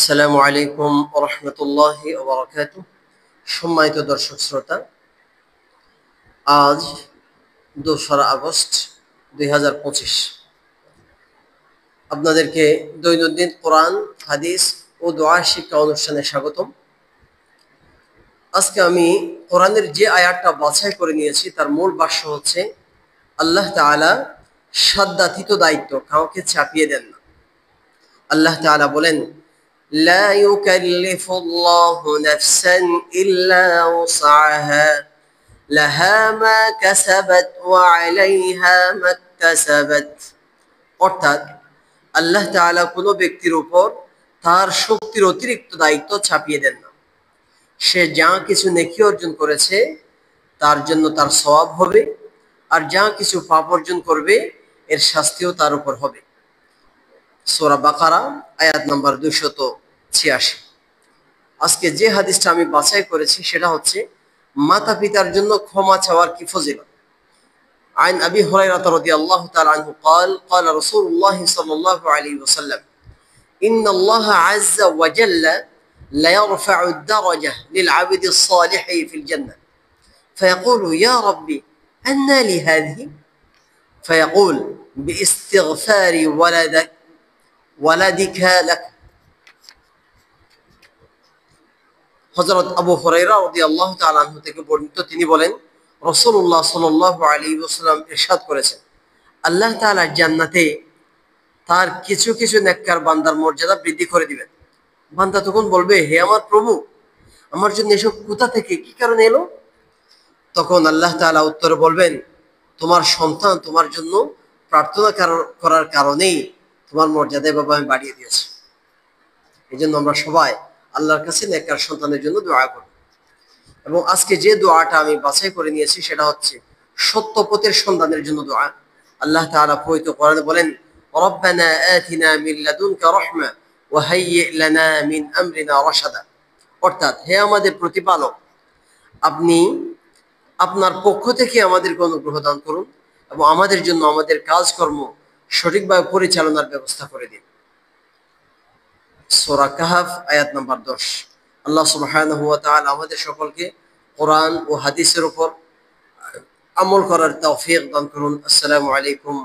আসসালামু আলাইকুম ওয়া রাহমাতুল্লাহি ওয়া বারাকাতুহু। সম্মানিত দর্শক শ্রোতা, আজ 2রা আগস্ট 2025 আপনাদেরকে দৈনন্দিন কোরআন, হাদিস ও দোয়া শিক্ষা অনুষ্ঠানে স্বাগতম। আজকে আমি কোরআনের যে আয়াতটা বাছাই করে নিয়েছি তার মূল ভাষ্য হচ্ছে, আল্লাহ তাআলা সাধ্যাতীত দায়িত্ব কাউকে চাপিয়ে দেন না। আল্লাহ তাআলা বলেন, লা ইউকাল্লিফুল্লাহু নাফসান ইল্লা উসআহা লাহা মা কাসাবাত ওয়া আলাইহা মাকতাসাবাত। অর্থাৎ আল্লাহ তাআলা কোনো ব্যক্তির উপর তার শক্তির অতিরিক্ত দায়িত্ব চাপিয়ে দেন না। সে যা কিছু নেকি অর্জন করেছে তার জন্য তার সওয়াব হবে, আর যা কিছু পাপ অর্জন করবে এর শাস্তিও তার উপর হবে। সূরা বাকারা আয়াত নাম্বার 286। আজকে যে হাদিসটা আমি বাছাই করেছি সেটা হচ্ছে মাতা পিতার জন্য ক্ষমা চাওয়ার কি ফজিলত। عن أبي هريرة رضي الله تعالى عنه قال قال رسول الله صلى الله عليه وسلم إن الله عز وجل لا يرفع الدرجة للعبد الصالح في الجنة فيقول يا ربي أنى لي هذه فيقول باستغفار ولدك لك। হযরত আবু হুরায়রা রাদিয়াল্লাহু তাআলা আনহু থেকে বর্ণিত, তিনি বলেন, রাসূলুল্লাহ সাল্লাল্লাহু আলাইহি ওয়াসাল্লাম ইরশাদ করেছেন, আল্লাহ তাআলা জান্নাতে তার কিছু কিছু নেককার বান্দার মর্যাদা বৃদ্ধি করে দিবেন। বান্দা তখন বলবে, হে আমার প্রভু, আমার জন্য এসব কোথা থেকে, কি কারণে এলো? তখন আল্লাহ তাআলা উত্তরে বলবেন, তোমার সন্তান তোমার জন্য প্রার্থনা করার কারণেই তোমার মর্যাদা এভাবে আমি বাড়িয়ে দিয়েছি। এই জন্য আমরা সবাই আল্লাহর কাছে নেককার সন্তানের জন্য দোয়া করি। এবং আজকে যে দোয়াটা আমি বাছাই করে নিয়েছি সেটা হচ্ছে সত্য পথের সন্তানের জন্য দোয়া। আল্লাহ তাআলা পবিত্র কোরআনে বলেন, রব্বানা আতিনা মিন লাদুনকা রাহমা ওয়া হাইয়্যি লানা মিন আমরিনা রাশাদা। অর্থাৎ, হে আমাদের প্রতিপালক, আপনি আপনার পক্ষ থেকে আমাদেরকে অনুগ্রহ দান করুন এবং আমাদের জন্য আমাদের কাজকর্ম সঠিকভাবে পরিচালনার ব্যবস্থা করে দিন। সূরা কাহফ আয়াত নাম্বার 10। আল্লাহ সুবহানাহু ওয়া তাআলা আমাদের সকলকে কোরআন ও হাদিসের উপর আমল করার তৌফিক দান করুন। আসসালামু আলাইকুম